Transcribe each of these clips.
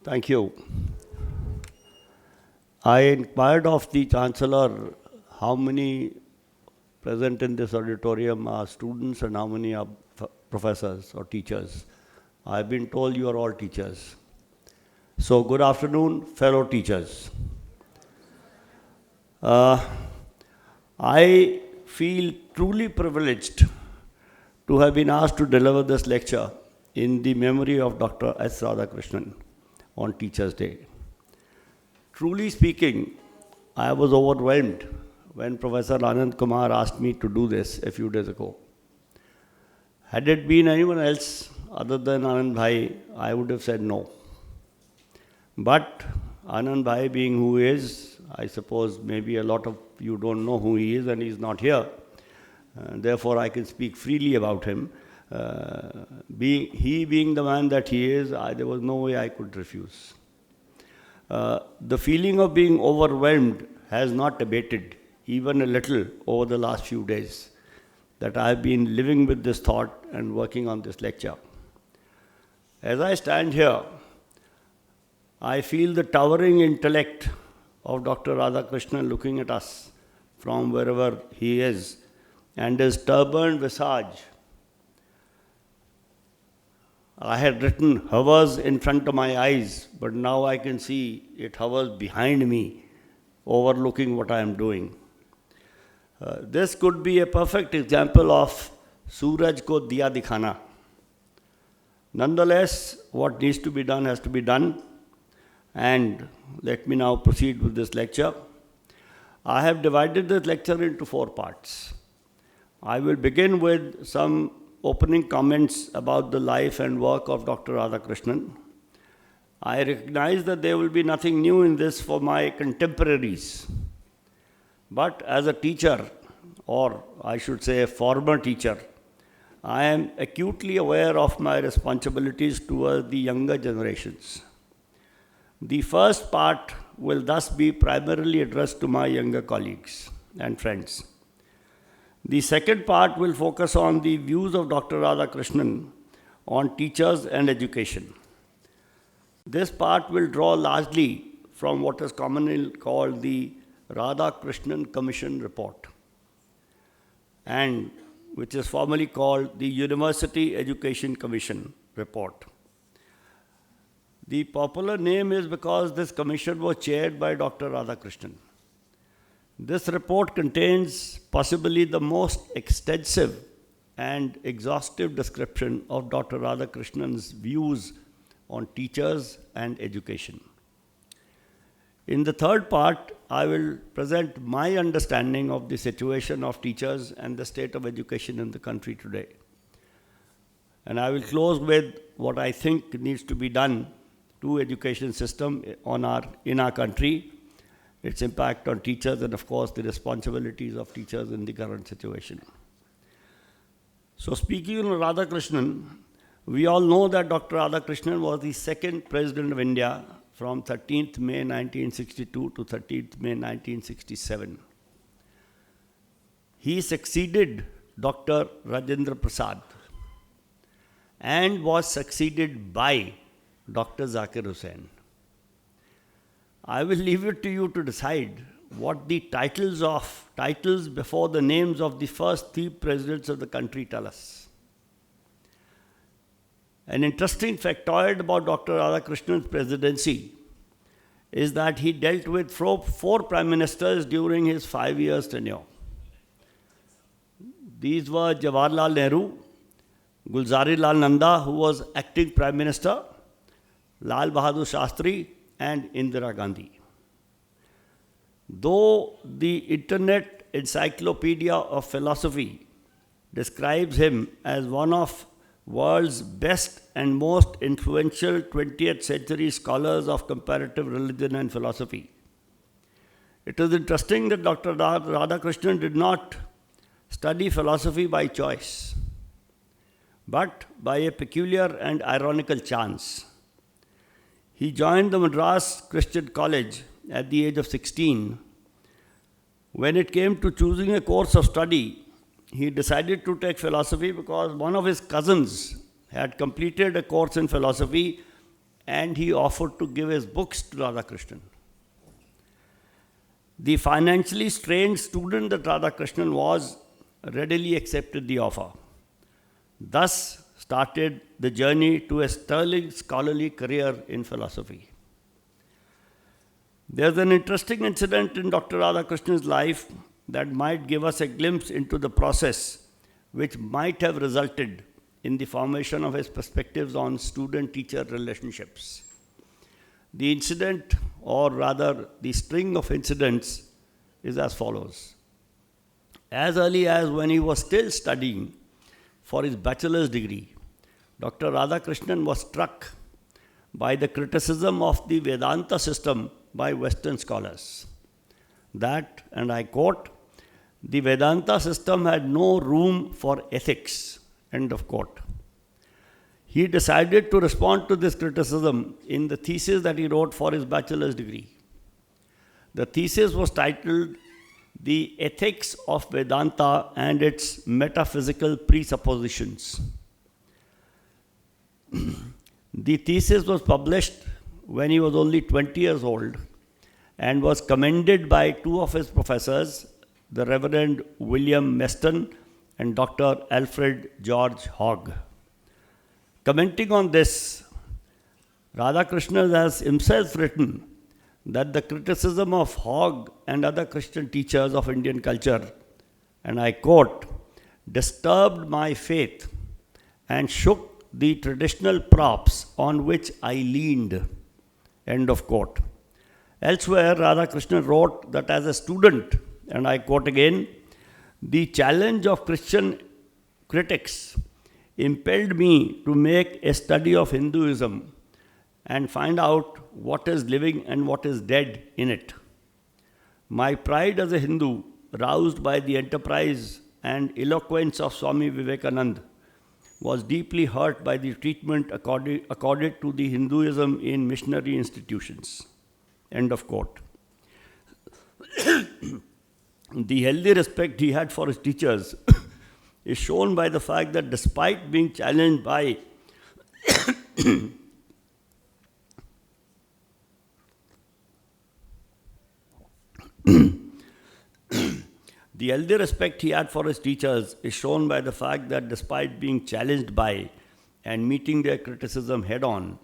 Thank you. I inquired of the Chancellor how many present in this auditorium are students and how many are professors or teachers. I've been told you are all teachers. So good afternoon, fellow teachers. I feel truly privileged to have been asked to deliver this lecture in the memory of Dr. S. Radhakrishnan on Teachers' Day. Truly speaking, I was overwhelmed when Professor Anand Kumar asked me to do this a few days ago. Had it been anyone else other than Anand Bhai, I would have said no. But Anand Bhai being who he is, I suppose maybe a lot of you don't know who he is and he's not here. Therefore, I can speak freely about him. He being the man that he is, there was no way I could refuse. The feeling of being overwhelmed has not abated even a little over the last few days that I have been living with this thought and working on this lecture. As I stand here, I feel the towering intellect of Dr. Radhakrishnan looking at us from wherever he is, and his turbaned visage. I had written hovers in front of my eyes, but now I can see it hovers behind me, overlooking what I am doing. This could be a perfect example of Suraj ko diya dikhana. Nonetheless, what needs to be done has to be done. And let me now proceed with this lecture. I have divided this lecture into 4 parts. I will begin with some opening comments about the life and work of Dr. Radhakrishnan. I recognize that there will be nothing new in this for my contemporaries. But as a teacher, or I should say a former teacher, I am acutely aware of my responsibilities towards the younger generations. The first part will thus be primarily addressed to my younger colleagues and friends. The second part will focus on the views of Dr. Radhakrishnan on teachers and education. This part will draw largely from what is commonly called the Radhakrishnan Commission Report, and which is formally called the University Education Commission Report. The popular name is because this commission was chaired by Dr. Radhakrishnan. This report contains possibly the most extensive and exhaustive description of Dr. Radhakrishnan's views on teachers and education. In the third part, I will present my understanding of the situation of teachers and the state of education in the country today. And I will close with what I think needs to be done to education system in our country, its impact on teachers, and of course the responsibilities of teachers in the current situation. So speaking of Radhakrishnan, we all know that Dr. Radhakrishnan was the second President of India from 13th May 1962 to 13th May 1967. He succeeded Dr. Rajendra Prasad and was succeeded by Dr. Zakir Hussain. I will leave it to you to decide what the titles before the names of the first 3 presidents of the country tell us. An interesting factoid about Dr. Radhakrishnan's presidency is that he dealt with 4 prime ministers during his 5 years tenure. These were Jawaharlal Nehru, Gulzari Lal Nanda, who was acting prime minister, Lal Bahadur Shastri, and Indira Gandhi. Though the Internet Encyclopedia of Philosophy describes him as one of world's best and most influential 20th century scholars of comparative religion and philosophy, it is interesting that Dr. Radhakrishnan did not study philosophy by choice, but by a peculiar and ironical chance. He joined the Madras Christian College at the age of 16. When it came to choosing a course of study, he decided to take philosophy because one of his cousins had completed a course in philosophy and he offered to give his books to Radhakrishnan. The financially strained student that Radhakrishnan was readily accepted the offer. Thus started the journey to a sterling scholarly career in philosophy. There's an interesting incident in Dr. Radhakrishnan's life that might give us a glimpse into the process which might have resulted in the formation of his perspectives on student-teacher relationships. The incident, or rather the string of incidents, is as follows. As early as when he was still studying for his bachelor's degree, Dr. Radhakrishnan was struck by the criticism of the Vedanta system by Western scholars. That, and I quote, the Vedanta system had no room for ethics, end of quote. He decided to respond to this criticism in the thesis that he wrote for his bachelor's degree. The thesis was titled The Ethics of Vedanta and Its Metaphysical Presuppositions. The thesis was published when he was only 20 years old and was commended by two of his professors, the Reverend William Meston and Dr. Alfred George Hogg. Commenting on this, Radhakrishnan has himself written that the criticism of Hogg and other Christian teachers of Indian culture, and I quote, disturbed my faith and shook the traditional props on which I leaned, end of quote. Elsewhere, Radhakrishnan wrote that as a student, and I quote again, the challenge of Christian critics impelled me to make a study of Hinduism and find out what is living and what is dead in it. My pride as a Hindu, roused by the enterprise and eloquence of Swami Vivekananda, was deeply hurt by the treatment accorded to the Hinduism in missionary institutions. End of quote. The healthy respect he had for his teachers is shown by the fact that despite being challenged by the healthy respect he had for his teachers is shown by the fact that despite being challenged by and meeting their criticism head-on,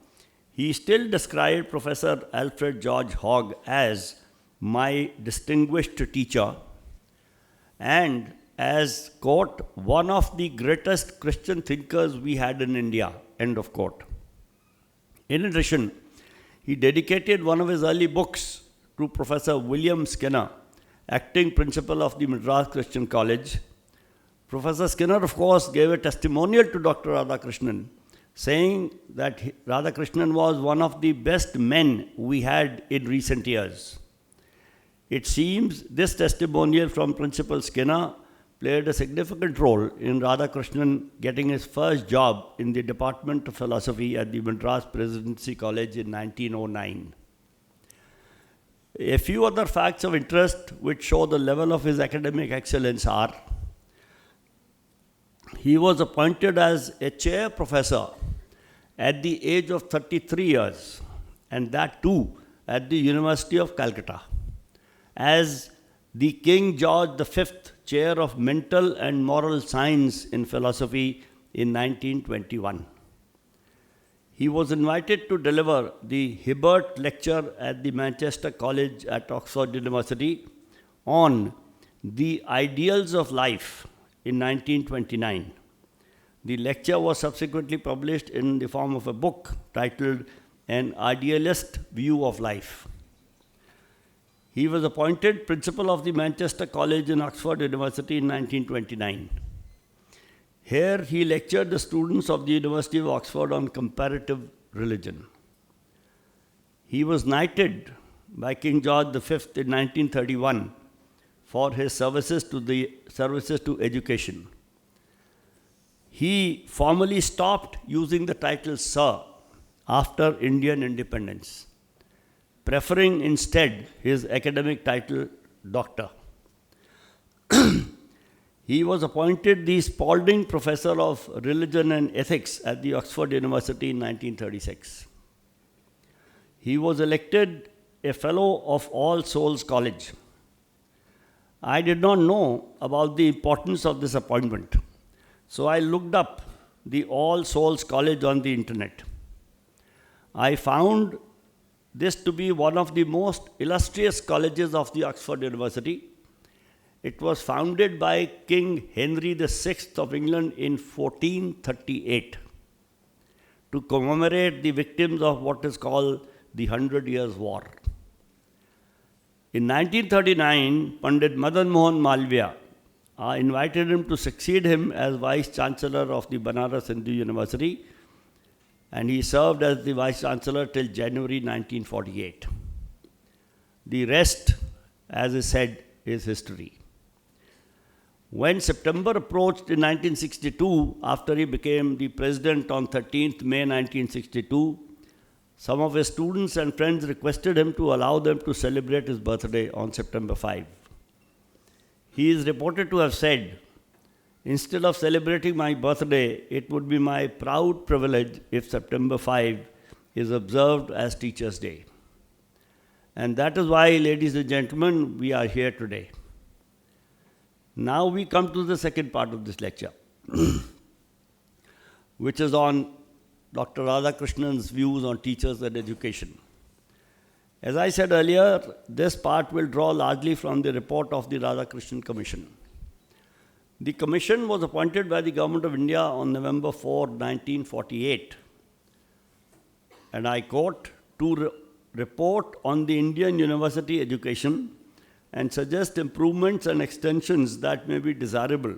he still described Professor Alfred George Hogg as my distinguished teacher and as, quote, one of the greatest Christian thinkers we had in India, end of quote. In addition, he dedicated one of his early books to Professor William Skinner, acting principal of the Madras Christian College. Professor Skinner, of course, gave a testimonial to Dr. Radhakrishnan, saying that Radhakrishnan was one of the best men we had in recent years. It seems this testimonial from Principal Skinner played a significant role in Radhakrishnan getting his first job in the Department of Philosophy at the Madras Presidency College in 1909. A few other facts of interest which show the level of his academic excellence are: he was appointed as a chair professor at the age of 33 years, and that too at the University of Calcutta, as the King George V Chair of Mental and Moral Science in Philosophy in 1921. He was invited to deliver the Hibbert Lecture at the Manchester College at Oxford University on the ideals of life in 1929. The lecture was subsequently published in the form of a book titled An Idealist View of Life. He was appointed principal of the Manchester College in Oxford University in 1929. Here he lectured the students of the University of Oxford on comparative religion. He was knighted by King George V in 1931 for his services to education. He formally stopped using the title Sir after Indian independence, preferring instead his academic title Doctor. He was appointed the Spalding Professor of Religion and Ethics at the Oxford University in 1936. he was elected a fellow of All Souls College. I did not know about the importance of this appointment, so I looked up the All Souls College on the internet. I found this to be one of the most illustrious colleges of the Oxford University. It was founded by King Henry VI of England in 1438 to commemorate the victims of what is called the 100 Years' War. In 1939, Pandit Madan Mohan Malviya invited him to succeed him as Vice Chancellor of the Banaras Hindu University, and he served as the Vice Chancellor till January 1948. The rest, as is said, is history. When September approached in 1962, after he became the president on 13th May 1962, some of his students and friends requested him to allow them to celebrate his birthday on September 5. He is reported to have said, "Instead of celebrating my birthday, it would be my proud privilege if September 5 is observed as Teachers' Day." And that is why, ladies and gentlemen, we are here today. Now we come to the second part of this lecture, which is on Dr. Radhakrishnan's views on teachers and education. As I said earlier, this part will draw largely from the report of the Radhakrishnan Commission. The commission was appointed by the Government of India on November 4, 1948, and I quote, to report on the Indian university education and suggest improvements and extensions that may be desirable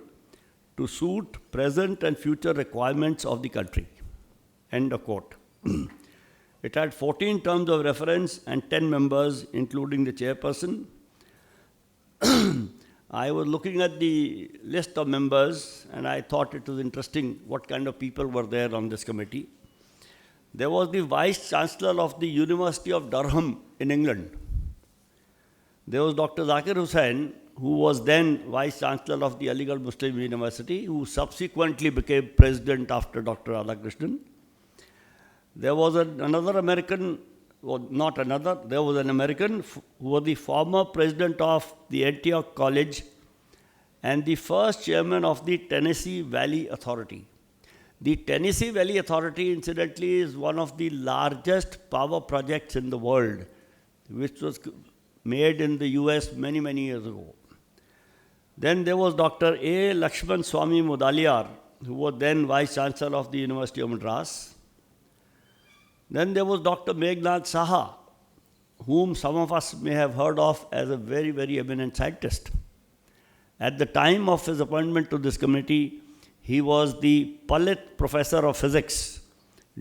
to suit present and future requirements of the country. End of quote. It had 14 terms of reference and 10 members, including the chairperson. I was looking at the list of members, and I thought it was interesting what kind of people were there on this committee. There was the Vice Chancellor of the University of Durham in England. There was Dr. Zakir Hussain, who was then Vice Chancellor of the Aligarh Muslim University, who subsequently became president after Dr. Radhakrishnan. There was another American, well, not another, there was an American who was the former president of the Antioch College and the first chairman of the Tennessee Valley Authority. The Tennessee Valley Authority, incidentally, is one of the largest power projects in the world, which was made in the US many, many years ago. Then there was Dr. A. Lakshman Swami Mudaliar, who was then Vice Chancellor of the University of Madras. Then there was Dr. Meghnad Saha, whom some of us may have heard of as a very, very eminent scientist. At the time of his appointment to this committee, he was the Pallit Professor of Physics,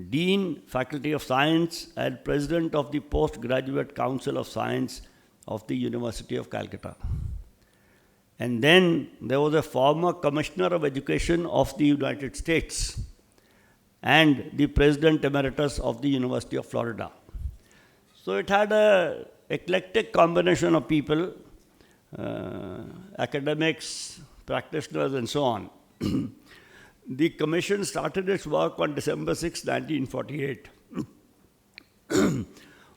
Dean, Faculty of Science, and President of the Postgraduate Council of Science of the University of Calcutta. And then there was a former Commissioner of Education of the United States and the President Emeritus of the University of Florida. So it had an eclectic combination of people, academics, practitioners, and so on. The commission started its work on December 6, 1948,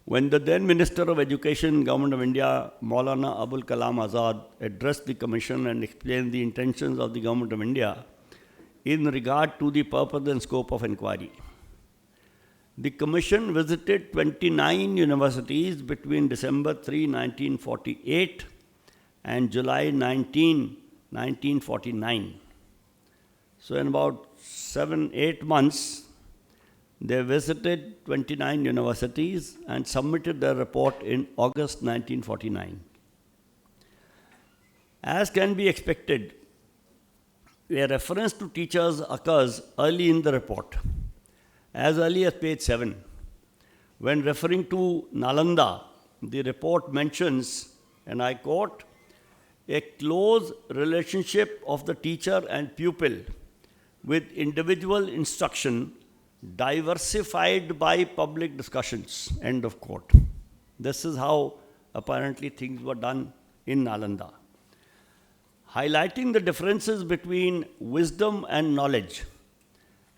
when the then Minister of Education, Government of India, Maulana Abul Kalam Azad, addressed the commission and explained the intentions of the Government of India in regard to the purpose and scope of inquiry. The commission visited 29 universities between December 3, 1948 and July 19, 1949. So in about 7-8 months, they visited 29 universities and submitted their report in August 1949. As can be expected, a reference to teachers occurs early in the report, as early as page 7. When referring to Nalanda, the report mentions, and I quote, a close relationship of the teacher and pupil with individual instruction diversified by public discussions, end of quote. This is how apparently things were done in Nalanda. Highlighting the differences between wisdom and knowledge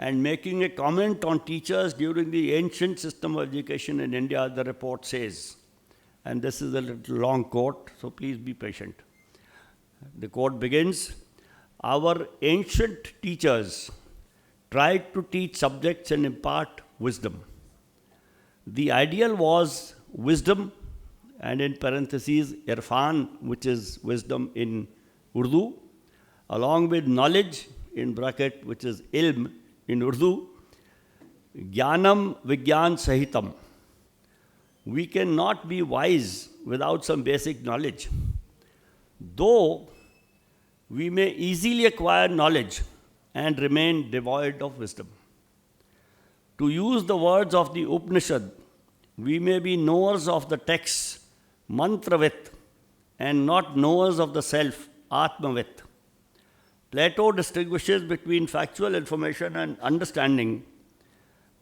And making a comment on teachers during the ancient system of education in India, the report says, and this is a little long quote, so please be patient. The quote begins, "Our ancient teachers tried to teach subjects and impart wisdom. The ideal was wisdom, and in parentheses, irfan, which is wisdom in Urdu, along with knowledge, in bracket, which is ilm in Urdu, jnanam vigyan sahitam. We cannot be wise without some basic knowledge. Though we may easily acquire knowledge and remain devoid of wisdom. To use the words of the Upanishad, we may be knowers of the texts, mantravit, and not knowers of the self, atmavit. Plato distinguishes between factual information and understanding.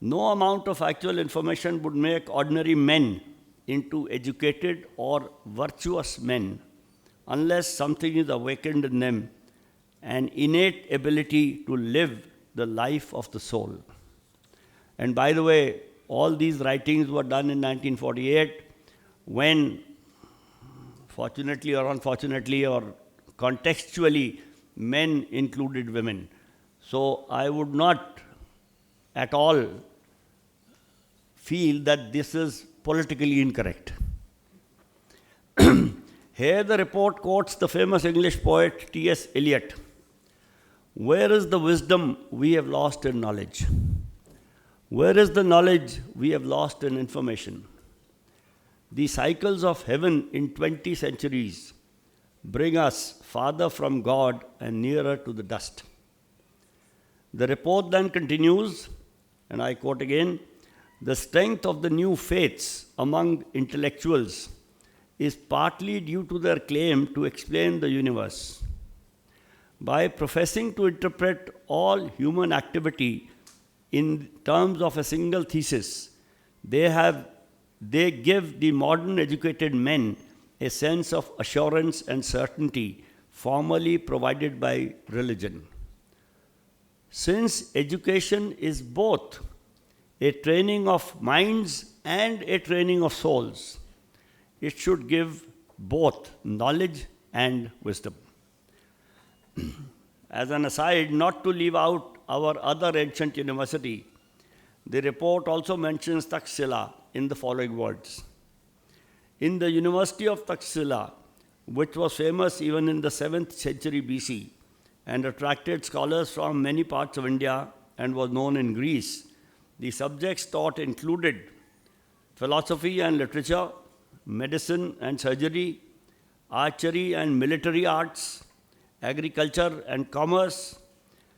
No amount of factual information would make ordinary men into educated or virtuous men unless something is awakened in them, an innate ability to live the life of the soul." And by the way, all these writings were done in 1948 when, fortunately or unfortunately or contextually, men included women. So I would not at all feel that this is politically incorrect. Here the report quotes the famous English poet T.S. Eliot. "Where is the wisdom we have lost in knowledge? Where is the knowledge we have lost in information? The cycles of heaven in 20 centuries bring us farther from God and nearer to the dust." The report then continues, and I quote again, "The strength of the new faiths among intellectuals is partly due to their claim to explain the universe. By professing to interpret all human activity in terms of a single thesis, they give the modern educated men a sense of assurance and certainty formerly provided by religion. Since education is both a training of minds and a training of souls, it should give both knowledge and wisdom." As an aside, not to leave out our other ancient university, the report also mentions Taxila in the following words. "In the University of Taxila, which was famous even in the 7th century BC and attracted scholars from many parts of India and was known in Greece, the subjects taught included philosophy and literature, medicine and surgery, archery and military arts, agriculture and commerce.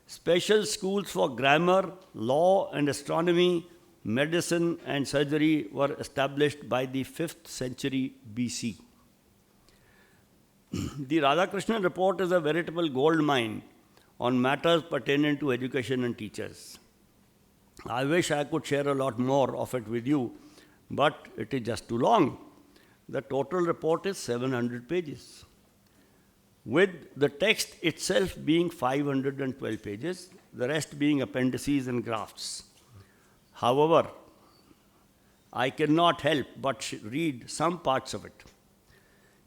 Special schools for grammar, law and astronomy, medicine and surgery were established by the 5th century BC. The Radhakrishnan report is a veritable gold mine on matters pertaining to education and teachers. I wish I could share a lot more of it with you, but it is just too long. The total report is 700 pages, with the text itself being 512 pages, the rest being appendices and graphs. However, I cannot help but read some parts of it.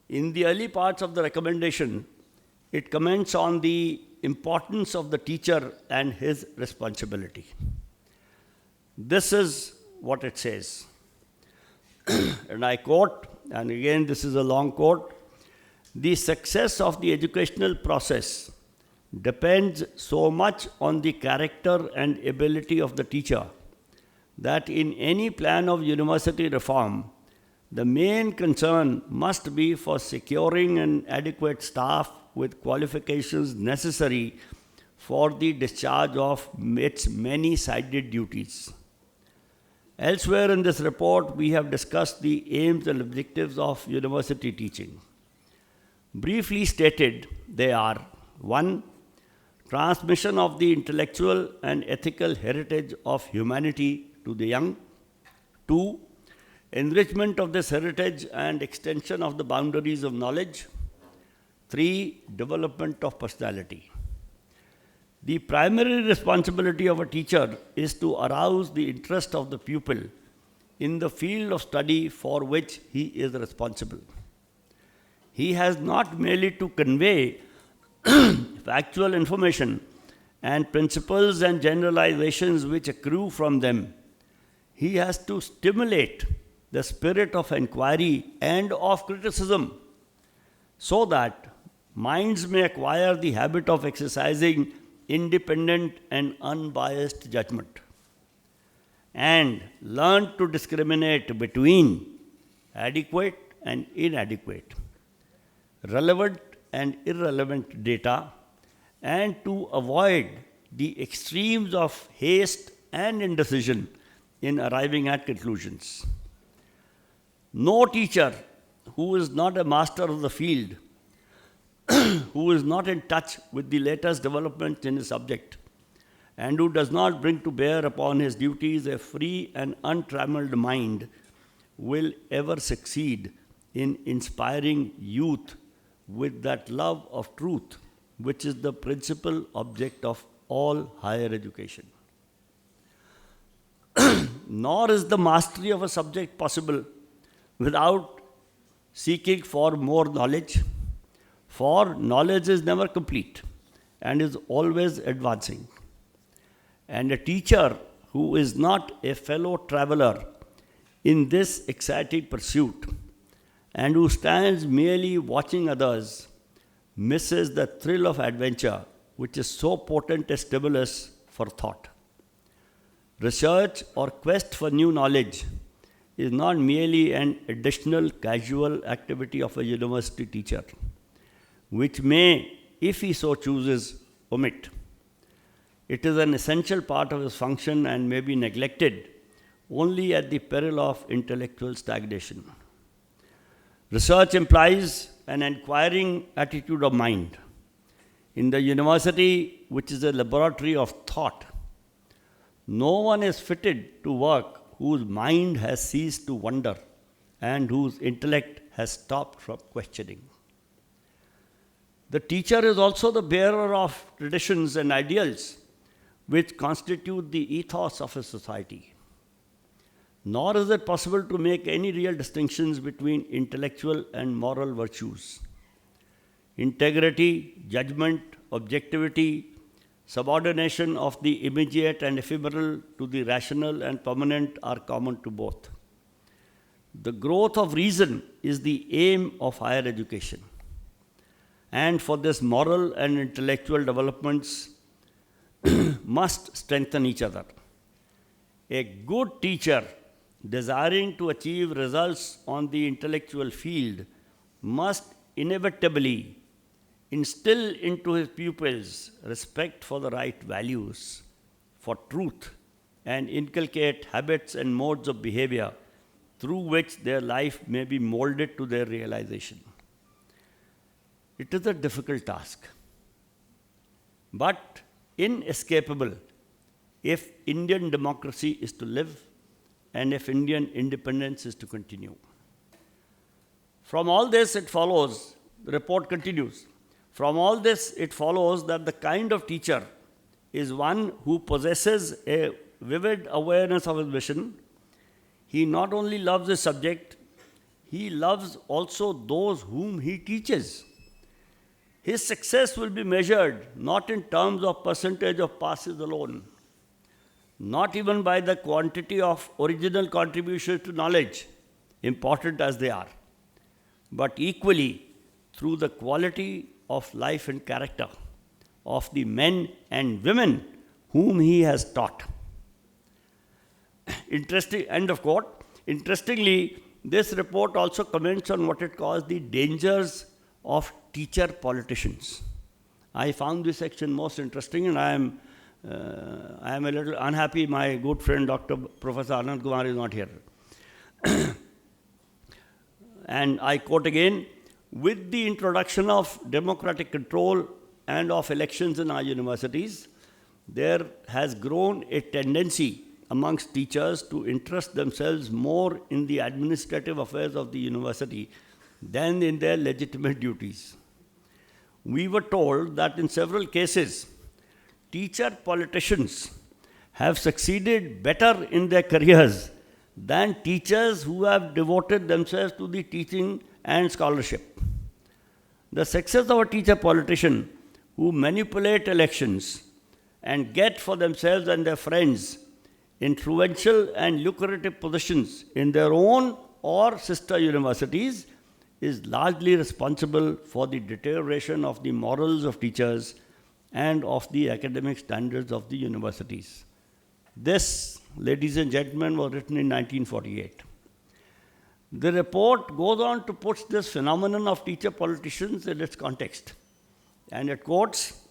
In the early parts of the recommendation, it comments on the importance of the teacher and his responsibility. This is what it says, and I quote, and again this is a long quote, "The success of the educational process depends so much on the character and ability of the teacher that in any plan of university reform, the main concern must be for securing an adequate staff with qualifications necessary for the discharge of its many-sided duties." Elsewhere in this report, we have discussed the aims and objectives of university teaching. Briefly stated, they are: 1. Transmission of the intellectual and ethical heritage of humanity to the young. 2. Enrichment of this heritage and extension of the boundaries of knowledge. 3. Development of personality. The primary responsibility of a teacher is to arouse the interest of the pupil in the field of study for which he is responsible. He has not merely to convey factual information and principles and generalizations which accrue from them. He has to stimulate the spirit of inquiry and of criticism so that minds may acquire the habit of exercising independent and unbiased judgment and learn to discriminate between adequate and inadequate, relevant and irrelevant data, and to avoid the extremes of haste and indecision in arriving at conclusions. No teacher who is not a master of the field, who is not in touch with the latest developments in his subject, and who does not bring to bear upon his duties a free and untrammeled mind, will ever succeed in inspiring youth with that love of truth, which is the principal object of all higher education. Nor is the mastery of a subject possible without seeking for more knowledge, for knowledge is never complete and is always advancing. And a teacher who is not a fellow traveler in this exciting pursuit and who stands merely watching others misses the thrill of adventure, which is so potent a stimulus for thought. Research or quest for new knowledge is not merely an additional casual activity of a university teacher, which may, if he so chooses, omit. It is an essential part of his function and may be neglected only at the peril of intellectual stagnation. Research implies an inquiring attitude of mind. In the university, which is a laboratory of thought, no one is fitted to work whose mind has ceased to wonder and whose intellect has stopped from questioning. The teacher is also the bearer of traditions and ideals which constitute the ethos of a society. Nor is it possible to make any real distinctions between intellectual and moral virtues. Integrity, judgment, objectivity, subordination of the immediate and ephemeral to the rational and permanent are common to both. The growth of reason is the aim of higher education. And for this, moral and intellectual developments must strengthen each other. A good teacher desiring to achieve results on the intellectual field must inevitably instill into his pupils respect for the right values, for truth, and inculcate habits and modes of behavior through which their life may be molded to their realization. It is a difficult task, but inescapable if Indian democracy is to live and if Indian independence is to continue. From all this, it follows, the report continues, from all this, it follows that the kind of teacher is one who possesses a vivid awareness of his mission. He not only loves his subject, he loves also those whom he teaches. His success will be measured not in terms of percentage of passes alone, not even by the quantity of original contributions to knowledge, important as they are, but equally through the quality of life and character of the men and women whom he has taught. Interesting, end of quote. Interestingly, this report also comments on what it calls the dangers of teacher politicians. I found this section most interesting, and I am a little unhappy my good friend Dr. Professor Anand Kumar is not here. And I quote again, with the introduction of democratic control and of elections in our universities, there has grown a tendency amongst teachers to interest themselves more in the administrative affairs of the university than in their legitimate duties. We were told that in several cases, teacher politicians have succeeded better in their careers than teachers who have devoted themselves to the teaching and scholarship. The success of a teacher politician who manipulate elections and get for themselves and their friends influential and lucrative positions in their own or sister universities is largely responsible for the deterioration of the morals of teachers and of the academic standards of the universities. This, ladies and gentlemen, was written in 1948. The report goes on to put this phenomenon of teacher politicians in its context. And it quotes,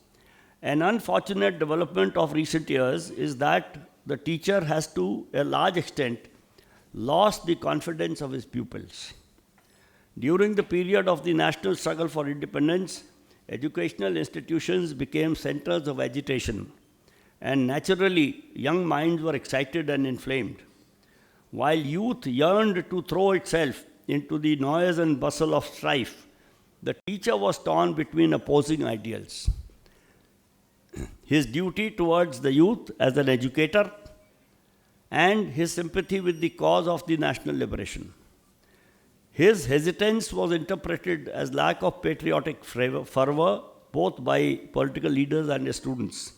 "An unfortunate development of recent years is that the teacher has to a large extent lost the confidence of his pupils. During the period of the national struggle for independence, educational institutions became centers of agitation, and naturally, young minds were excited and inflamed. While youth yearned to throw itself into the noise and bustle of strife, the teacher was torn between opposing ideals. His duty towards the youth as an educator and his sympathy with the cause of the national liberation. His hesitance was interpreted as lack of patriotic fervor, both by political leaders and his students.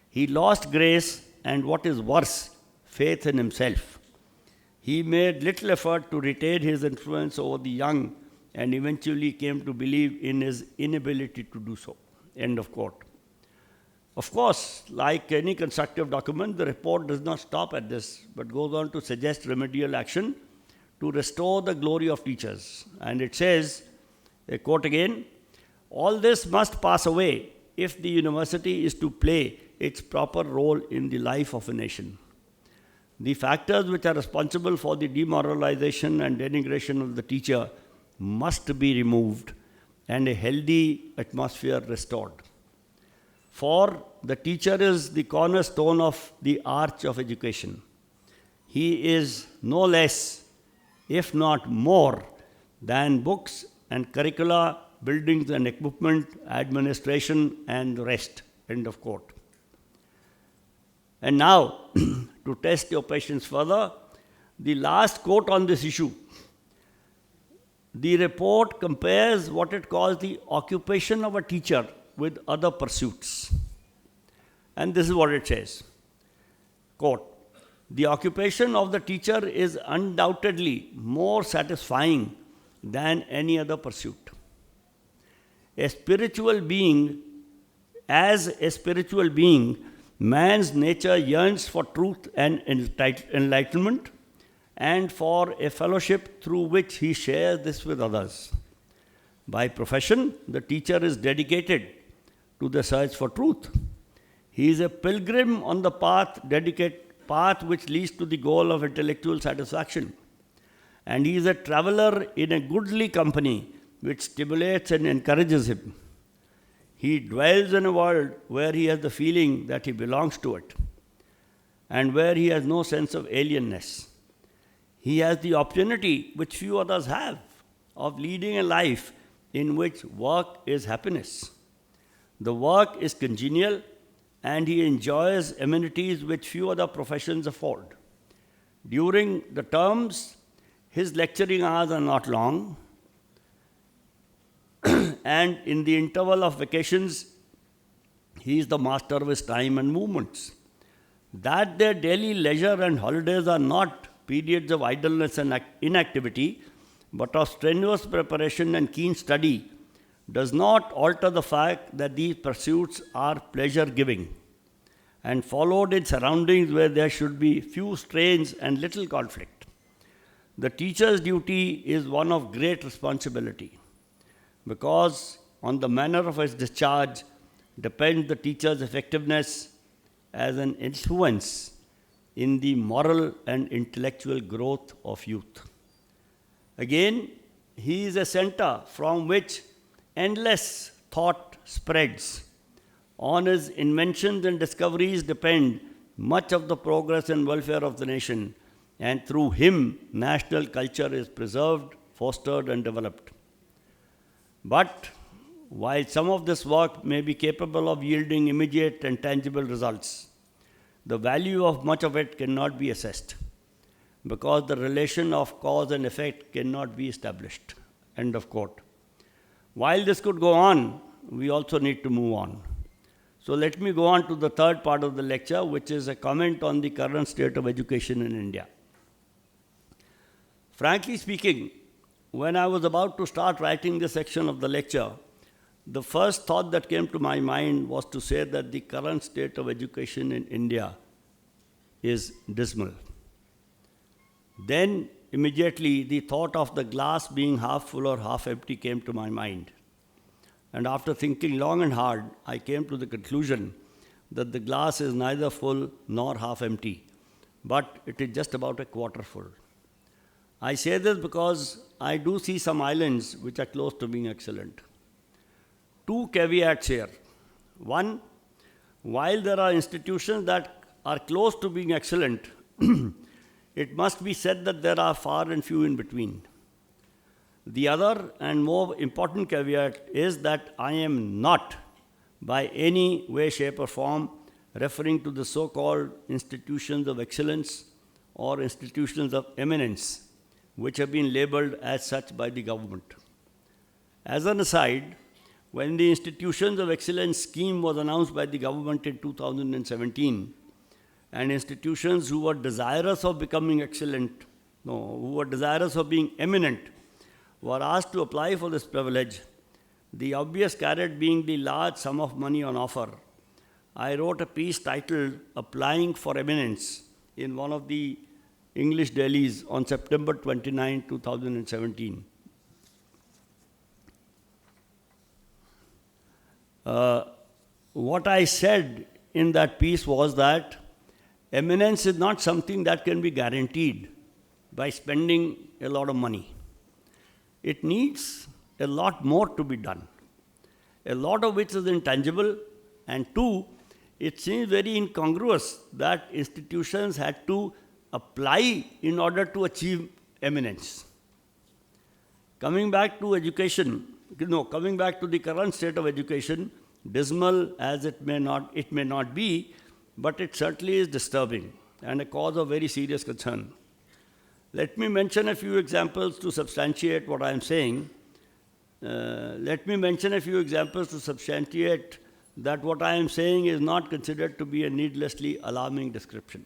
He lost grace and, what is worse, faith in himself. He made little effort to retain his influence over the young and eventually came to believe in his inability to do so." End of quote. Of course, like any constructive document, the report does not stop at this, but goes on to suggest remedial action to restore the glory of teachers. And it says, a quote again, "All this must pass away if the university is to play its proper role in the life of a nation. The factors which are responsible for the demoralization and denigration of the teacher must be removed and a healthy atmosphere restored. For the teacher is the cornerstone of the arch of education. He is no less, if not more, than books and curricula, buildings and equipment, administration and the rest." End of quote. And now, to test your patience further, the last quote on this issue. The report compares what it calls the occupation of a teacher with other pursuits. And this is what it says. Quote, "The occupation of the teacher is undoubtedly more satisfying than any other pursuit. As a spiritual being, man's nature yearns for truth and enlightenment and for a fellowship through which he shares this with others. By profession, the teacher is dedicated to the search for truth. He is a pilgrim on the path which leads to the goal of intellectual satisfaction. And he is a traveler in a goodly company which stimulates and encourages him. He dwells in a world where he has the feeling that he belongs to it and where he has no sense of alienness. He has the opportunity, which few others have, of leading a life in which work is happiness. The work is congenial and he enjoys amenities which few other professions afford. During the terms, his lecturing hours are not long, and in the interval of vacations, he is the master of his time and movements. That their daily leisure and holidays are not periods of idleness and inactivity, but of strenuous preparation and keen study, does not alter the fact that these pursuits are pleasure-giving and followed in surroundings where there should be few strains and little conflict. The teacher's duty is one of great responsibility, because on the manner of its discharge depends the teacher's effectiveness as an influence in the moral and intellectual growth of youth. Again, he is a center from which endless thought spreads. On his inventions and discoveries depend much of the progress and welfare of the nation, and through him, national culture is preserved, fostered, and developed. But while some of this work may be capable of yielding immediate and tangible results, the value of much of it cannot be assessed because the relation of cause and effect cannot be established. End of quote. While this could go on, we also need to move on. So let me go on to the third part of the lecture, which is a comment on the current state of education in India. Frankly speaking, when I was about to start writing this section of the lecture, the first thought that came to my mind was to say that the current state of education in India is dismal. Then immediately the thought of the glass being half full or half empty came to my mind. And after thinking long and hard, I came to the conclusion that the glass is neither full nor half empty, but it is just about a quarter full. I say this because I do see some islands which are close to being excellent. Two caveats here. One, while there are institutions that are close to being excellent, it must be said that there are far and few in between. The other and more important caveat is that I am not, by any way, shape, or form, referring to the so-called institutions of excellence or institutions of eminence, which have been labeled as such by the government. As an aside, when the Institutions of Excellence scheme was announced by the government in 2017, and institutions who were desirous of becoming excellent, who were desirous of being eminent, were asked to apply for this privilege, the obvious carrot being the large sum of money on offer, I wrote a piece titled Applying for Eminence in one of the English dailies on September 29, 2017. What I said in that piece was that eminence is not something that can be guaranteed by spending a lot of money. It needs a lot more to be done, a lot of which is intangible, and two, it seems very incongruous that institutions had to apply in order to achieve eminence. Coming back to education, coming back to the current state of education, dismal as it may not be, but it certainly is disturbing and a cause of very serious concern. Let me mention a few examples to substantiate what I am saying. Let me mention a few examples to substantiate that what I am saying is not considered to be a needlessly alarming description.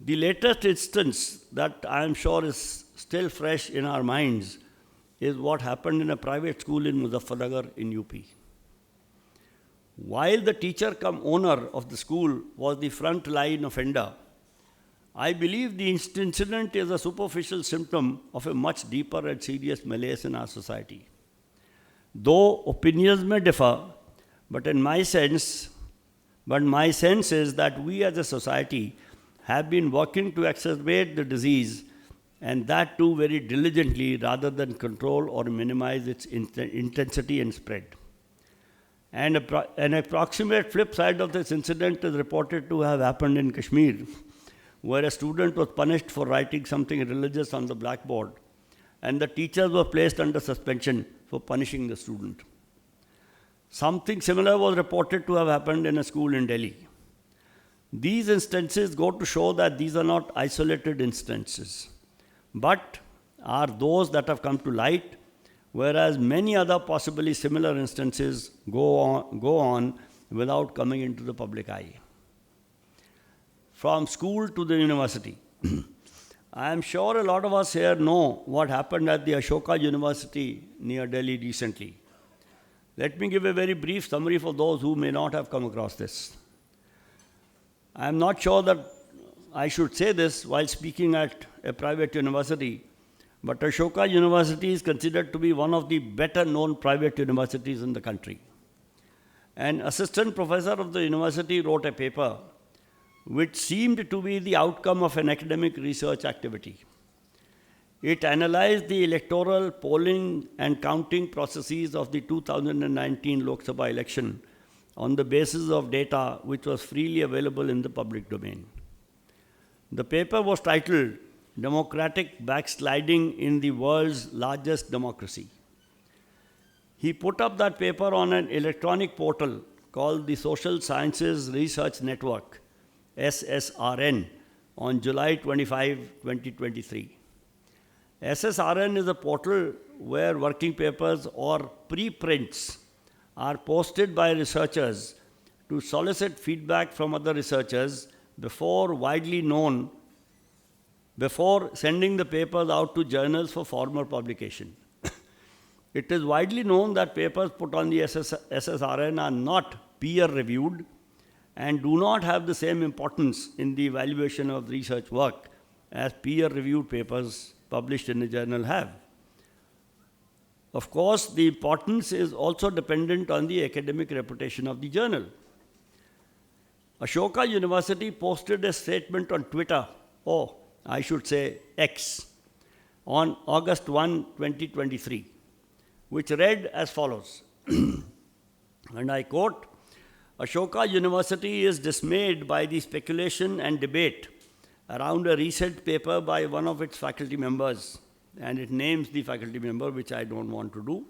The latest instance that I am sure is still fresh in our minds is what happened in a private school in Muzaffarnagar in UP. While the teacher cum owner of the school was the front line offender, I believe the incident is a superficial symptom of a much deeper and serious malaise in our society. Though opinions may differ, but my sense is that we as a society have been working to exacerbate the disease, and that too very diligently rather than control or minimize its intensity and spread. And an approximate flip side of this incident is reported to have happened in Kashmir, where a student was punished for writing something religious on the blackboard, and the teachers were placed under suspension for punishing the student. Something similar was reported to have happened in a school in Delhi. These instances go to show that these are not isolated instances, but are those that have come to light, whereas many other possibly similar instances go on without coming into the public eye. From school to the university. I am sure a lot of us here know what happened at the Ashoka University near Delhi recently. Let me give a very brief summary for those who may not have come across this. I am not sure that I should say this while speaking at a private university, but Ashoka University is considered to be one of the better known private universities in the country. An assistant professor of the university wrote a paper which seemed to be the outcome of an academic research activity. It analyzed the electoral, polling, and counting processes of the 2019 Lok Sabha election on the basis of data which was freely available in the public domain. The paper was titled Democratic Backsliding in the World's Largest Democracy. He put up that paper on an electronic portal called the Social Sciences Research Network, SSRN, on July 25, 2023. SSRN is a portal where working papers or preprints are posted by researchers to solicit feedback from other researchers before sending the papers out to journals for formal publication. It is widely known that papers put on the SSRN are not peer-reviewed and do not have the same importance in the evaluation of research work as peer-reviewed papers published in a journal have. Of course, the importance is also dependent on the academic reputation of the journal. Ashoka University posted a statement on Twitter, or I should say X, on August 1, 2023, which read as follows, and I quote, Ashoka University is dismayed by the speculation and debate around a recent paper by one of its faculty members, and it names the faculty member, which I don't want to do,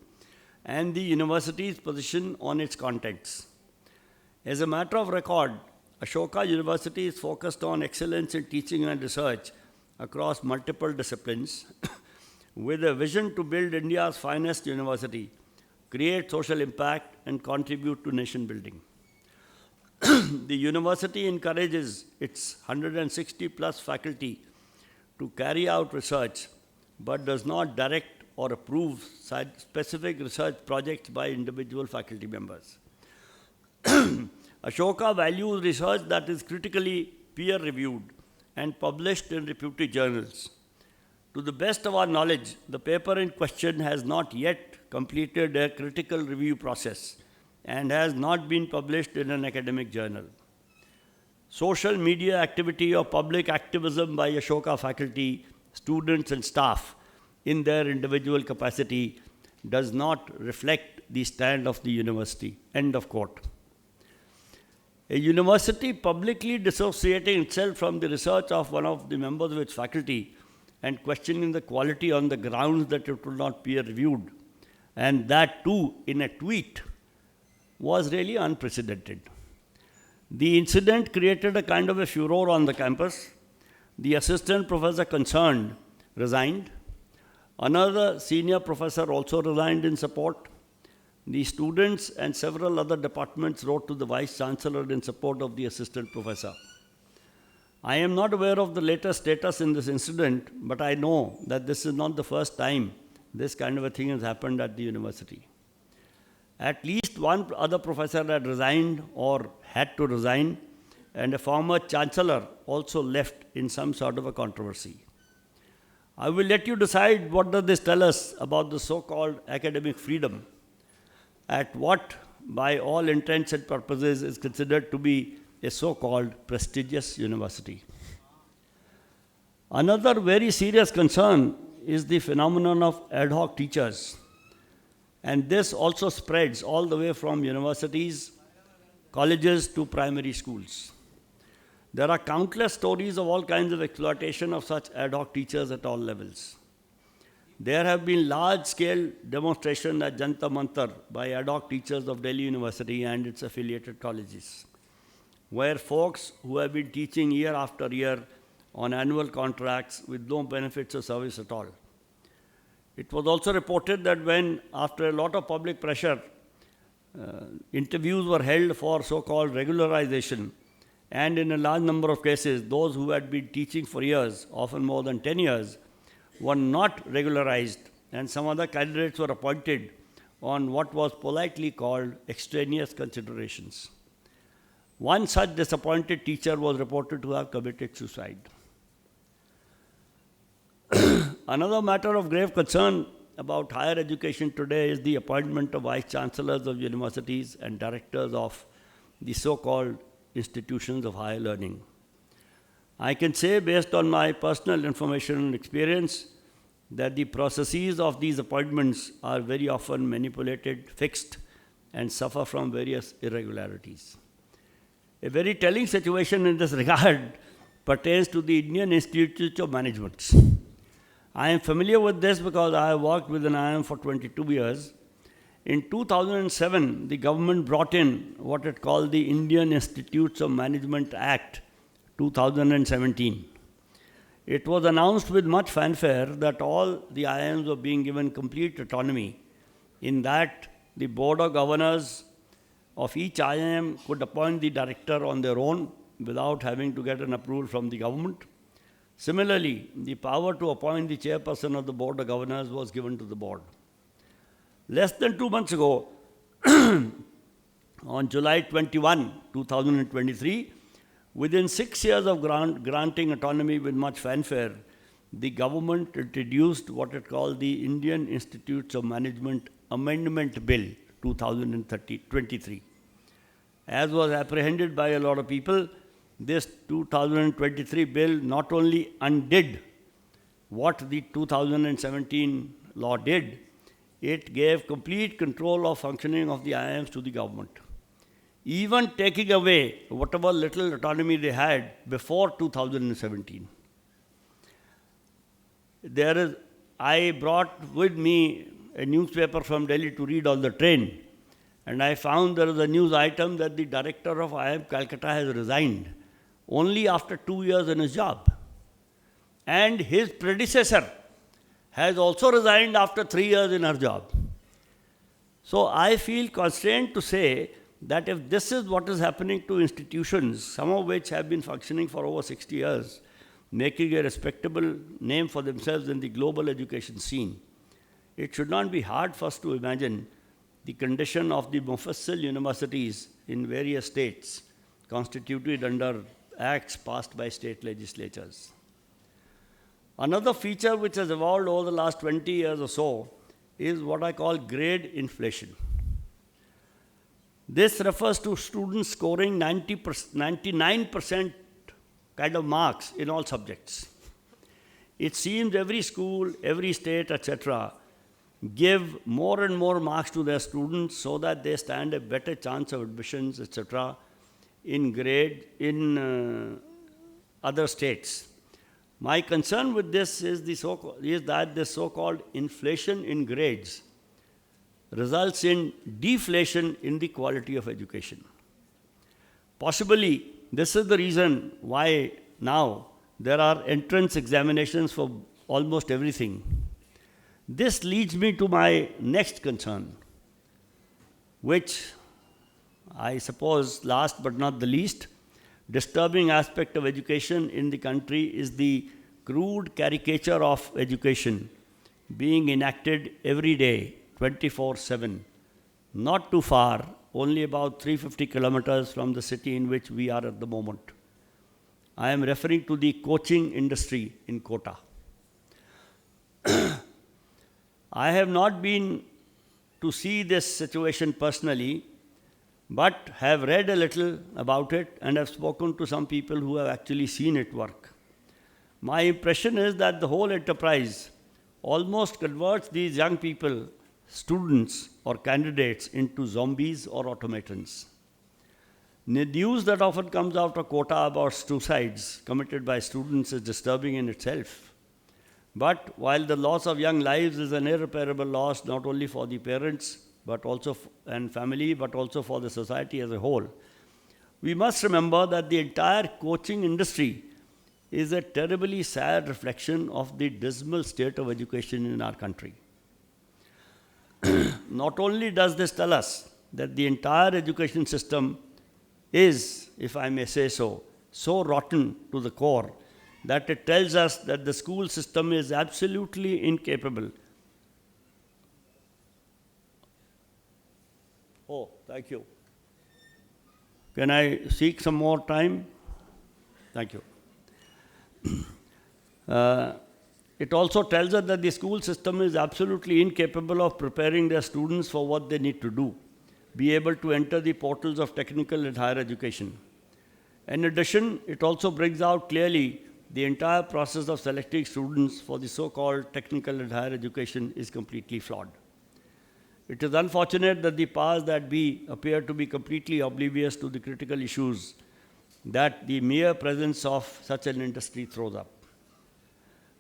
and the university's position on its contents. As a matter of record, Ashoka University is focused on excellence in teaching and research across multiple disciplines with a vision to build India's finest university, create social impact, and contribute to nation building. The university encourages its 160 plus faculty to carry out research, but does not direct or approve specific research projects by individual faculty members. Ashoka values research that is critically peer-reviewed and published in reputed journals. To the best of our knowledge, the paper in question has not yet completed a critical review process and has not been published in an academic journal. Social media activity or public activism by Ashoka faculty, students and staff in their individual capacity does not reflect the stand of the university. End of quote. A university publicly dissociating itself from the research of one of the members of its faculty and questioning the quality on the grounds that it will not peer reviewed, and that too in a tweet, was really unprecedented. The incident created a kind of a furor on the campus. The assistant professor concerned resigned. Another senior professor also resigned in support. The students and several other departments wrote to the Vice Chancellor in support of the assistant professor. I am not aware of the latest status in this incident, but I know that this is not the first time this kind of a thing has happened at the university. At least one other professor had resigned or had to resign, and a former chancellor also left in some sort of a controversy. I will let you decide what does this tell us about the so-called academic freedom at what, by all intents and purposes, is considered to be a so-called prestigious university. Another very serious concern is the phenomenon of ad hoc teachers. And this also spreads all the way from universities, colleges to primary schools. There are countless stories of all kinds of exploitation of such ad hoc teachers at all levels. There have been large-scale demonstrations at Jantar Mantar by ad hoc teachers of Delhi University and its affiliated colleges, where folks who have been teaching year after year on annual contracts with no benefits of service at all. It was also reported that when, after a lot of public pressure, interviews were held for so-called regularization, and in a large number of cases, those who had been teaching for years, often more than 10 years, were not regularized, and some other candidates were appointed on what was politely called extraneous considerations. One such disappointed teacher was reported to have committed suicide. Another matter of grave concern about higher education today is the appointment of vice chancellors of universities and directors of the so-called institutions of higher learning. I can say, based on my personal information and experience, that the processes of these appointments are very often manipulated, fixed, and suffer from various irregularities. A very telling situation in this regard pertains to the Indian Institute of Management. I am familiar with this because I have worked with an IIM for 22 years, In 2007, the government brought in what it called the Indian Institutes of Management Act 2017. It was announced with much fanfare that all the IIMs were being given complete autonomy, in that the Board of Governors of each IIM could appoint the director on their own without having to get an approval from the government. Similarly, the power to appoint the chairperson of the Board of Governors was given to the board. Less than 2 months ago, on July 21, 2023, within 6 years of granting autonomy with much fanfare, the government introduced what it called the Indian Institutes of Management Amendment Bill 2023. As was apprehended by a lot of people, this 2023 bill not only undid what the 2017 law did, it gave complete control of functioning of the IIMs to the government, even taking away whatever little autonomy they had before 2017. I brought with me a newspaper from Delhi to read on the train, and I found there is a news item that the director of IIM Calcutta has resigned only after 2 years in his job. And his predecessor has also resigned after 3 years in her job. So I feel constrained to say that if this is what is happening to institutions, some of which have been functioning for over 60 years, making a respectable name for themselves in the global education scene, it should not be hard for us to imagine the condition of the Mufassil universities in various states constituted under acts passed by state legislatures. Another feature which has evolved over the last 20 years or so is what I call grade inflation. This refers to students scoring 99% kind of marks in all subjects. It seems every school, every state, etc., give more and more marks to their students so that they stand a better chance of admissions, etc., in other states. My concern with this is that the so-called inflation in grades results in deflation in the quality of education. Possibly, this is the reason why now there are entrance examinations for almost everything. This leads me to my next concern, which I suppose last but not the least disturbing aspect of education in the country is the crude caricature of education being enacted every day, 24/7, not too far, only about 350 kilometers from the city in which we are at the moment. I am referring to the coaching industry in Kota. I have not been to see this situation personally, but have read a little about it and have spoken to some people who have actually seen it work. My impression is that the whole enterprise almost converts these young people, students or candidates, into zombies or automatons. The news that often comes out of Kota about suicides committed by students is disturbing in itself. But while the loss of young lives is an irreparable loss not only for the parents but also and family, but also for the society as a whole, we must remember that the entire coaching industry is a terribly sad reflection of the dismal state of education in our country. Not only does this tell us that the entire education system is, if I may say so, so rotten to the core that it tells us that the school system is absolutely incapable. Oh, thank you. Can I seek some more time? Thank you. It also tells us that the school system is absolutely incapable of preparing their students for what they need to do, be able to enter the portals of technical and higher education. In addition, it also brings out clearly the entire process of selecting students for the so-called technical and higher education is completely flawed. It is unfortunate that the powers that be appear to be completely oblivious to the critical issues that the mere presence of such an industry throws up.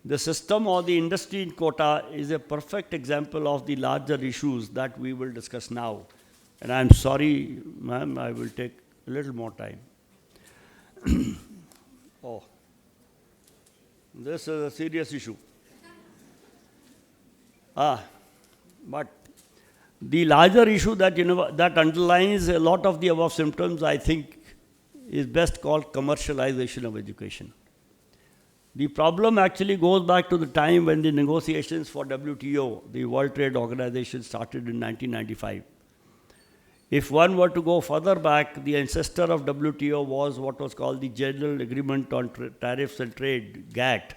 The system or the industry in quota is a perfect example of the larger issues that we will discuss now. And I'm sorry, ma'am, I will take a little more time. Oh, this is a serious issue. But the larger issue that, that underlines a lot of the above symptoms, I think, is best called commercialization of education. The problem actually goes back to the time when the negotiations for WTO, the World Trade Organization, started in 1995. If one were to go further back, the ancestor of WTO was what was called the General Agreement on Tariffs and Trade, GATT,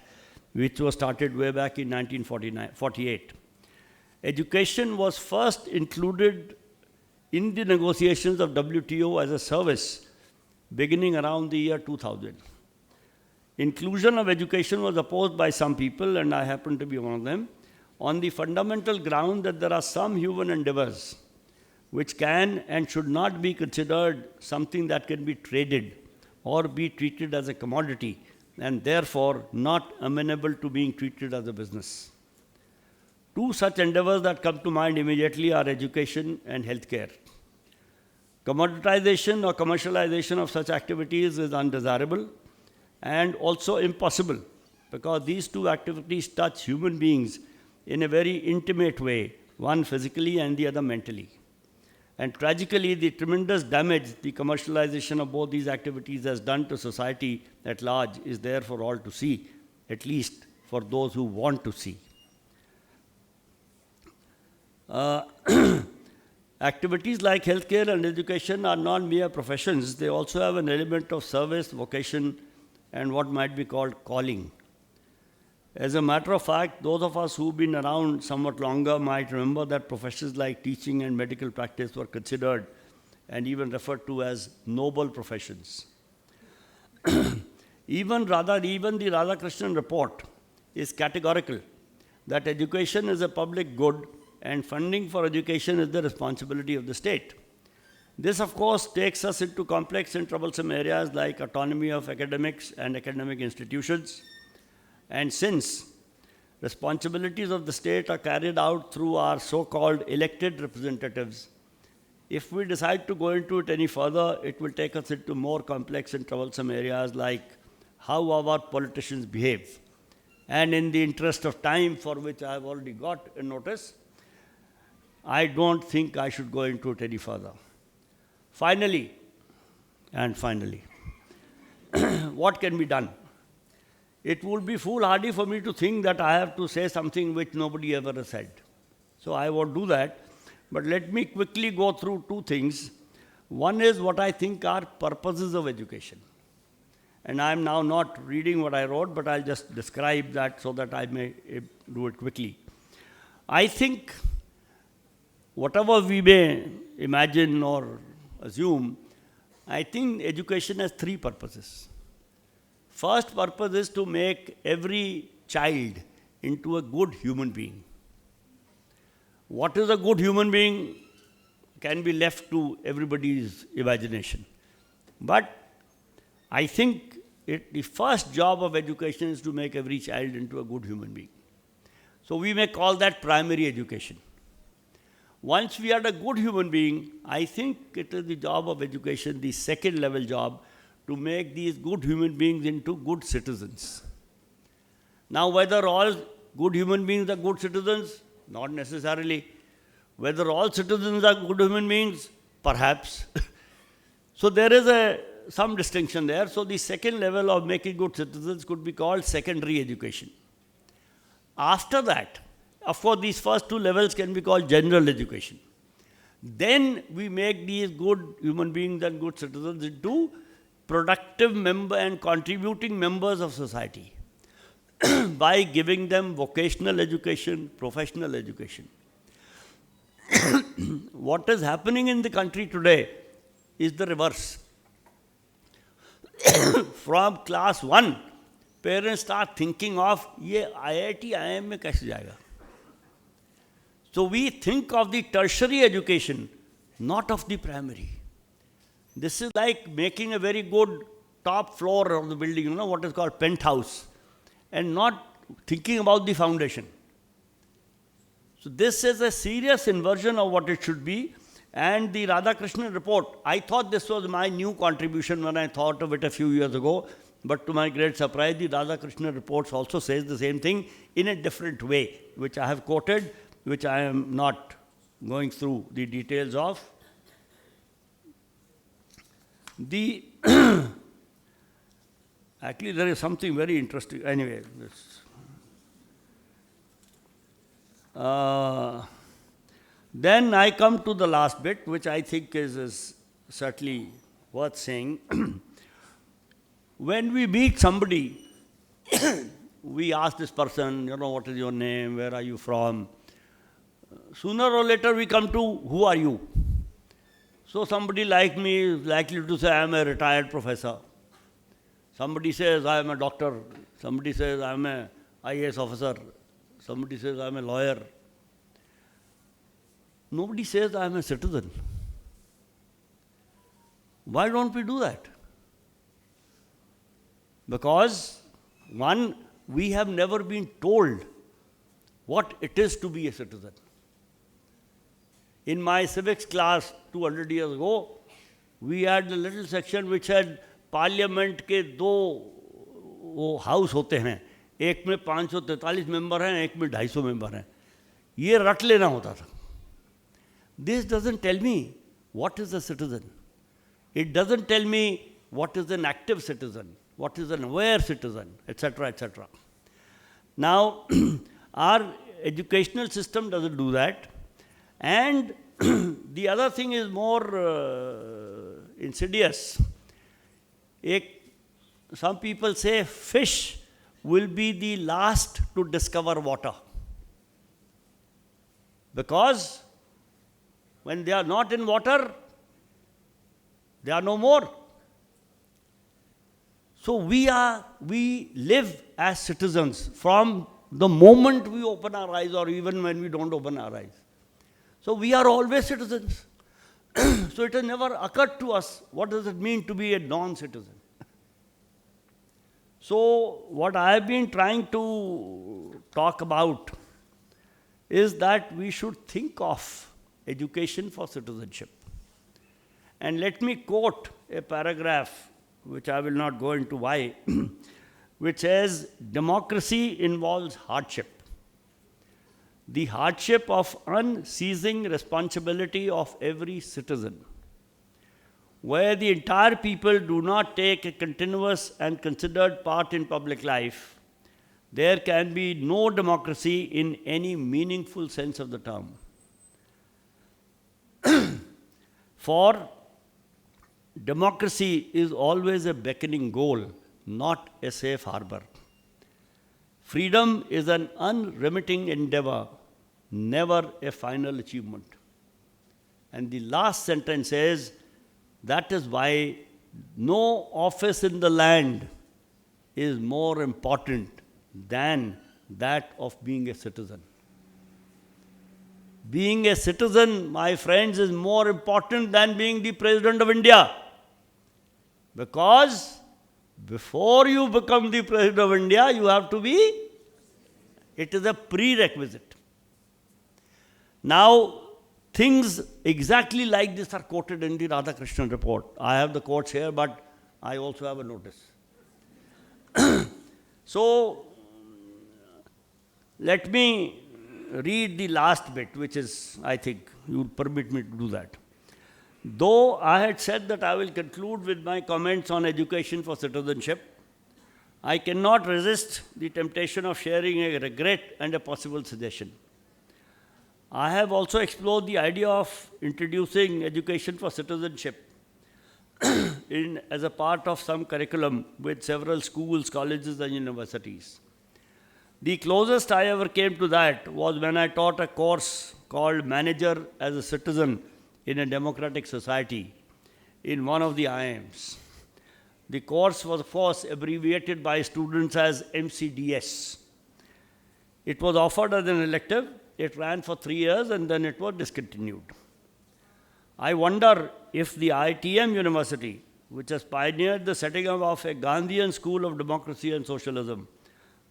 which was started way back in 1948. Education was first included in the negotiations of WTO as a service beginning around the year 2000. Inclusion of education was opposed by some people, and I happen to be one of them, on the fundamental ground that there are some human endeavors which can and should not be considered something that can be traded or be treated as a commodity, and therefore not amenable to being treated as a business. Two such endeavors that come to mind immediately are education and healthcare. Commoditization or commercialization of such activities is undesirable and also impossible, because these two activities touch human beings in a very intimate way, one physically and the other mentally. And tragically, the tremendous damage the commercialization of both these activities has done to society at large is there for all to see, at least for those who want to see. Activities like healthcare and education are not mere professions. They also have an element of service, vocation, and what might be called calling. As a matter of fact, those of us who've been around somewhat longer might remember that professions like teaching and medical practice were considered and even referred to as noble professions. Even the Radhakrishnan report is categorical that education is a public good and funding for education is the responsibility of the state. This, of course, takes us into complex and troublesome areas like autonomy of academics and academic institutions. And since responsibilities of the state are carried out through our so-called elected representatives, if we decide to go into it any further, it will take us into more complex and troublesome areas like how our politicians behave. And in the interest of time, for which I have already got a notice, I don't think I should go into it any further. Finally, what can be done? It would be foolhardy for me to think that I have to say something which nobody ever has said. So I won't do that. But let me quickly go through two things. One is what I think are purposes of education. And I'm now not reading what I wrote, but I'll just describe that so that I may do it quickly. I think whatever we may imagine or assume, I think education has three purposes. First purpose is to make every child into a good human being. What is a good human being can be left to everybody's imagination. But I think the first job of education is to make every child into a good human being. So we may call that primary education. Once we are a good human being, I think it is the job of education, the second level job, to make these good human beings into good citizens. Now, whether all good human beings are good citizens? Not necessarily. Whether all citizens are good human beings? Perhaps. So there is some distinction there. So the second level of making good citizens could be called secondary education. After that, of course, these first two levels can be called general education. Then we make these good human beings and good citizens into productive member and contributing members of society by giving them vocational education, professional education. What is happening in the country today is the reverse. From class 1, parents start thinking of, ye IIT, IIM mein kaise jayega? So we think of the tertiary education, not of the primary. This is like making a very good top floor of the building, what is called penthouse, and not thinking about the foundation. So this is a serious inversion of what it should be. And the Radhakrishnan report, I thought this was my new contribution when I thought of it a few years ago. But to my great surprise, the Radhakrishnan reports also says the same thing in a different way, which I have quoted, which I am not going through the details of. The actually, there is something very interesting. Anyway, this. Then I come to the last bit, which I think is certainly worth saying. When we meet somebody, we ask this person, what is your name, where are you from? Sooner or later we come to, who are you? So somebody like me is likely to say, I am a retired professor. Somebody says, I am a doctor. Somebody says, I am an IAS officer. Somebody says, I am a lawyer. Nobody says, I am a citizen. Why don't we do that? Because, one, we have never been told what it is to be a citizen. In my civics class 200 years ago, we had a little section which had parliament के दो वो house होते हैं, एक में 543 member हैं, एक में 250 मेंबर हैं. ये रट लेना होता था. This doesn't tell me what is a citizen. It doesn't tell me what is an active citizen, what is an aware citizen, etc., etc. Now, our educational system doesn't do that. And the other thing is more insidious. Some people say fish will be the last to discover water. Because when they are not in water, they are no more. So we live as citizens from the moment we open our eyes or even when we don't open our eyes. So we are always citizens. So it has never occurred to us, what does it mean to be a non-citizen? So what I have been trying to talk about is that we should think of education for citizenship. And let me quote a paragraph, which I will not go into why, which says, democracy involves hardship. The hardship of unceasing responsibility of every citizen. Where the entire people do not take a continuous and considered part in public life, there can be no democracy in any meaningful sense of the term. For democracy is always a beckoning goal, not a safe harbor. Freedom is an unremitting endeavor, never a final achievement. And the last sentence says, that is why no office in the land is more important than that of being a citizen. Being a citizen, my friends, is more important than being the President of India. Because before you become the President of India, you have to be, it is a prerequisite. Now, things exactly like this are quoted in the Radhakrishnan report. I have the quotes here, but I also have a notice. So, let me read the last bit, which is, I think, you will permit me to do that. Though I had said that I will conclude with my comments on education for citizenship, I cannot resist the temptation of sharing a regret and a possible suggestion. I have also explored the idea of introducing education for citizenship as a part of some curriculum with several schools, colleges, and universities. The closest I ever came to that was when I taught a course called Manager as a Citizen in a Democratic Society in one of the IIMs. The course was, of course, abbreviated by students as MCDS. It was offered as an elective. It ran for 3 years and then it was discontinued. I wonder if the ITM University, which has pioneered the setting up of a Gandhian school of democracy and socialism,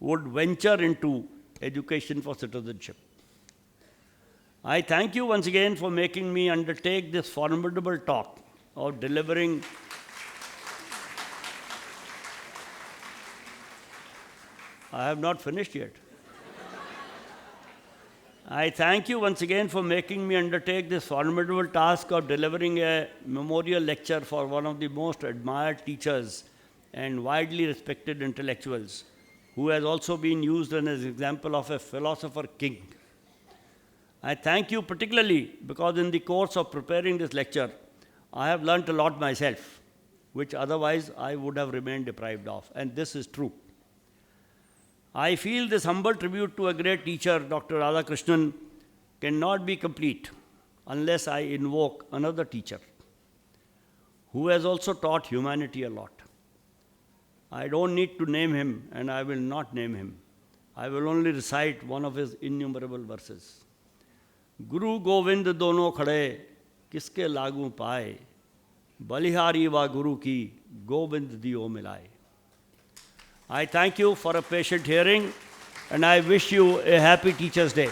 would venture into education for citizenship. I thank you once again for making me undertake this formidable task of delivering I have not finished yet. I thank you once again for making me undertake this formidable task of delivering a memorial lecture for one of the most admired teachers and widely respected intellectuals, who has also been used as an example of a philosopher king. I thank you particularly because in the course of preparing this lecture, I have learnt a lot myself, which otherwise I would have remained deprived of, and this is true. I feel this humble tribute to a great teacher, Dr. Radhakrishnan, cannot be complete unless I invoke another teacher who has also taught humanity a lot. I don't need to name him, and I will not name him. I will only recite one of his innumerable verses. Guru Govind dono khade kiske lagu paaye, balihari va guru ki Govind diyo milaye. I thank you for a patient hearing, and I wish you a happy Teachers' Day.